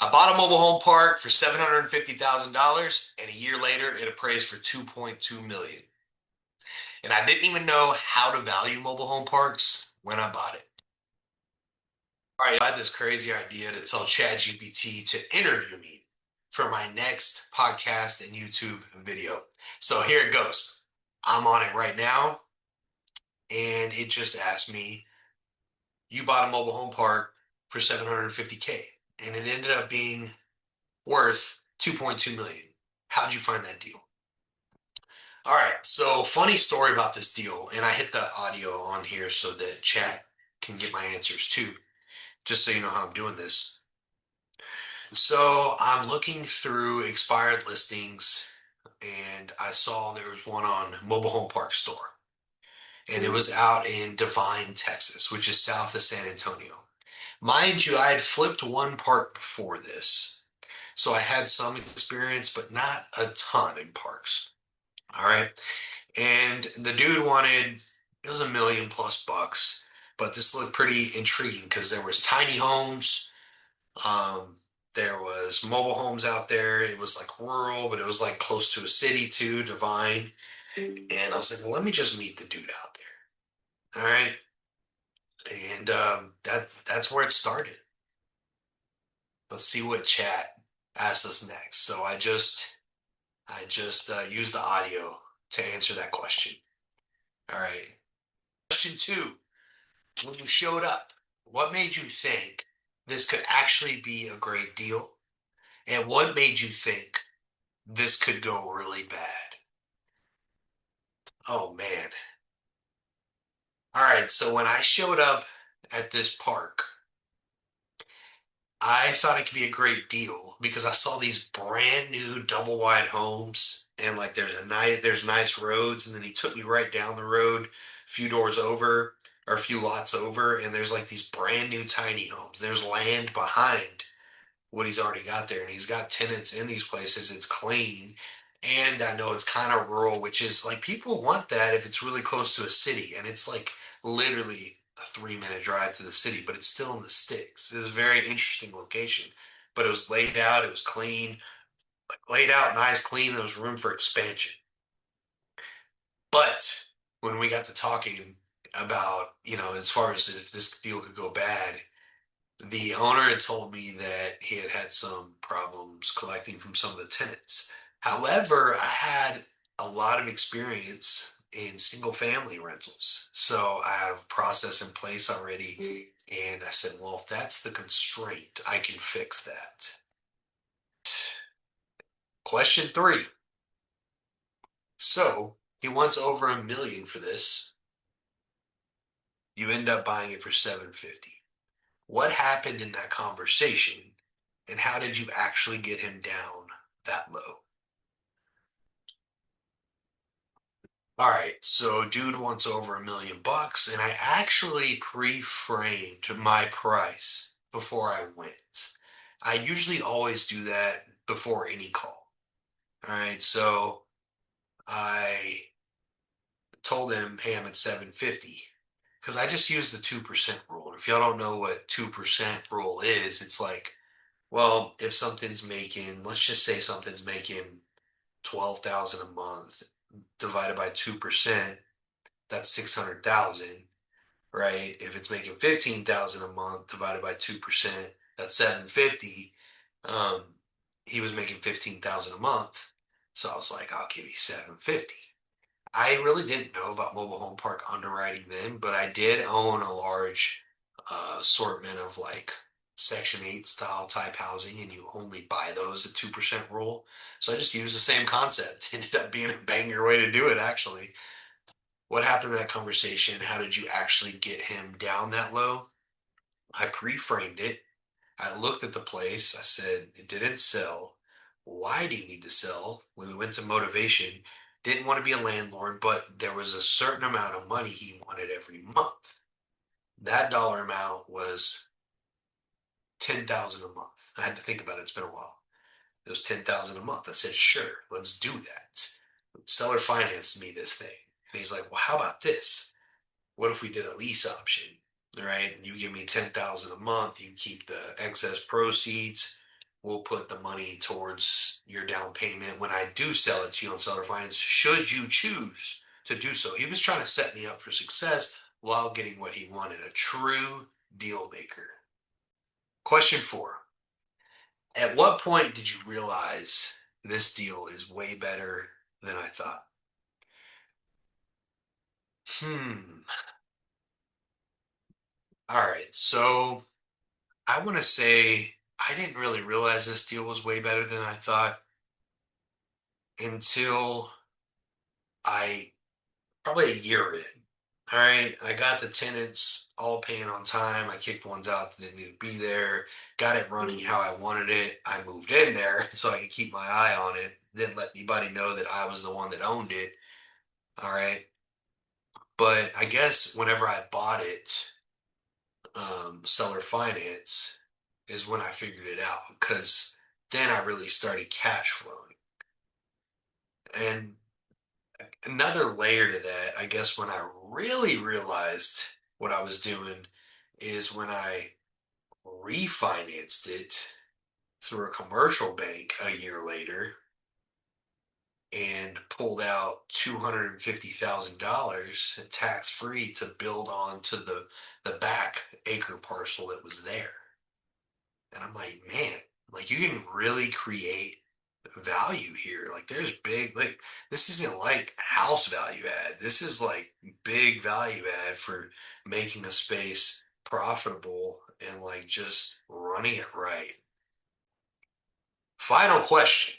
I bought a mobile home park for $750,000, and a year later, it appraised for 2.2 million. And I didn't even know how to value mobile home parks when I bought it. All right, I had this crazy idea to tell ChatGPT to interview me for my next podcast and YouTube video. So here it goes. I'm on it right now, and it just asked me, "You bought a mobile home park for 750K, and it ended up being worth 2.2 million. How'd you find that deal?" All right, so funny story about this deal, and I hit the audio on here so that chat can get my answers too, just so you know how I'm doing this. So I'm looking through expired listings, and I saw there was one on Mobile Home Park Store, and it was out in Devine, Texas, which is south of San Antonio. Mind you, I had flipped one park before this, so I had some experience, but not a ton in parks. All right. And the dude wanted, it was $1 million+ bucks, but this looked pretty intriguing because there was tiny homes. Um, there was mobile homes out there. It was like rural, but it was like close to a city too, Divine. And I was like, well, let me just meet the dude out there. All right. And that's where it started. Let's see what chat asks us next. So I just used the audio to answer that question. All right. Question two. When you showed up, what made you think this could actually be a great deal? And what made you think this could go really bad? Oh man. All right, so when I showed up at this park, I thought it could be a great deal because I saw these brand new double wide homes and like there's nice roads, and then he took me right down the road a few doors over or a few lots over, and there's like these brand new tiny homes. There's land behind what he's already got there, and he's got tenants in these places. It's clean, and I know it's kind of rural, which is like people want that if it's really close to a city, and it's like literally a 3-minute drive to the city, but it's still in the sticks. It was a very interesting location, but it was laid out, it was clean, like laid out nice, clean. There was room for expansion. But when we got to talking about, as far as if this deal could go bad, the owner had told me that he had had some problems collecting from some of the tenants. However, I had a lot of experience in single family rentals. So I have a process in place already. And I said, well, if that's the constraint, I can fix that. Question three. So he wants over a million for this. You end up buying it for 750. What happened in that conversation, and how did you actually get him down that low? All right, so dude wants over $1 million, and I actually pre-framed my price before I went. I usually always do that before any call. All right, so I told him, hey, I'm at 750 because I just use the 2% rule. If y'all don't know what 2% rule is, it's like, well, if something's making, let's just say something's making 12,000 a month divided by 2%, that's 600,000, right? If it's making 15,000 a month divided by 2%, that's 750. Um, he was making 15,000 a month. So I was like, I'll give you 750. I really didn't know about mobile home park underwriting then, but I did own a large assortment of like Section 8 style type housing, and you only buy those at 2% rule. So I just used the same concept. Ended up being a banger way to do it, actually. What happened in that conversation? How did you actually get him down that low? I pre-framed it. I looked at the place. I said, it didn't sell. Why do you need to sell? When we went to motivation, didn't want to be a landlord, but there was a certain amount of money he wanted every month. That dollar amount was 10,000 a month. I had to think about it. It's been a while. It was 10,000 a month. I said, sure, let's do that. Seller financed me this thing. And he's like, well, how about this? What if we did a lease option? Right? You give me 10,000 a month, you keep the excess proceeds. will put the money towards your down payment when I do sell it to you on seller finance, should you choose to do so. He was trying to set me up for success while getting what he wanted, a true deal maker. Question four. At what point did you realize this deal is way better than I thought? Hmm. All right. So I want to say I didn't really realize this deal was way better than I thought until I probably a year in. All right. I got the tenants all paying on time. I kicked ones out that didn't need to be there, got it running how I wanted it. I moved in there so I could keep my eye on it. Didn't let anybody know that I was the one that owned it. All right. But I guess whenever I bought it, seller finance is when I figured it out because then I really started cash flowing. And another layer to that, I guess, when I really realized what I was doing is when I refinanced it through a commercial bank a year later and pulled out $250,000 tax free to build on to the back acre parcel that was there. And I'm like, man, like you can really create value here. Like there's big, like this isn't like house value add. This is like big value add for making a space profitable and like just running it right. Final question.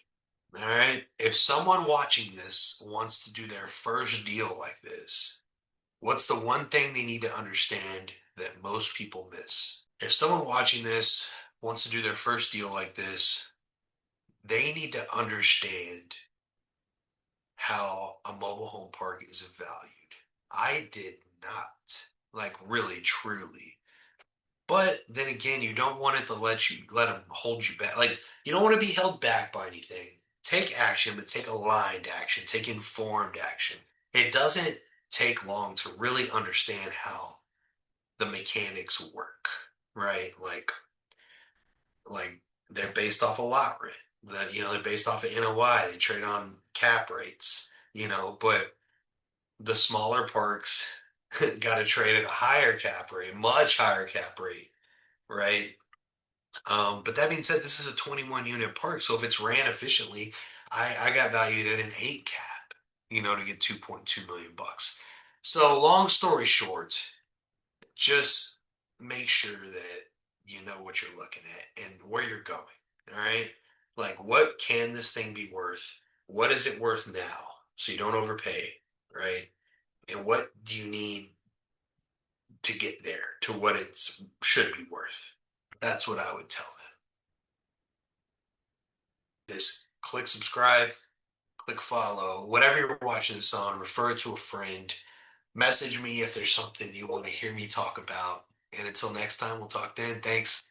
All right. If someone watching this wants to do their first deal like this, what's the one thing they need to understand that most people miss? If someone watching this wants to do their first deal like this, they need to understand how a mobile home park is valued. I did not, like really, truly. But then again, you don't want it to let them hold you back. Like you don't want to be held back by anything. Take action, but take aligned action, take informed action. It doesn't take long to really understand how the mechanics work, right? Like they're based off a lot rent. That they're based off of NOI. They trade on cap rates, but the smaller parks got to trade at a higher cap rate, much higher cap rate, right? But that being said, this is a 21 unit park, so if it's ran efficiently, I got valued at an 8 cap, to get 2.2 million bucks. So long story short, just make sure that you know what you're looking at and where you're going. All right. Like, what can this thing be worth? What is it worth now? So you don't overpay, right? And what do you need to get there to what it should be worth? That's what I would tell them. This click subscribe, click follow, whatever you're watching this on, refer it to a friend. Message me if there's something you want to hear me talk about. And until next time, we'll talk then. Thanks.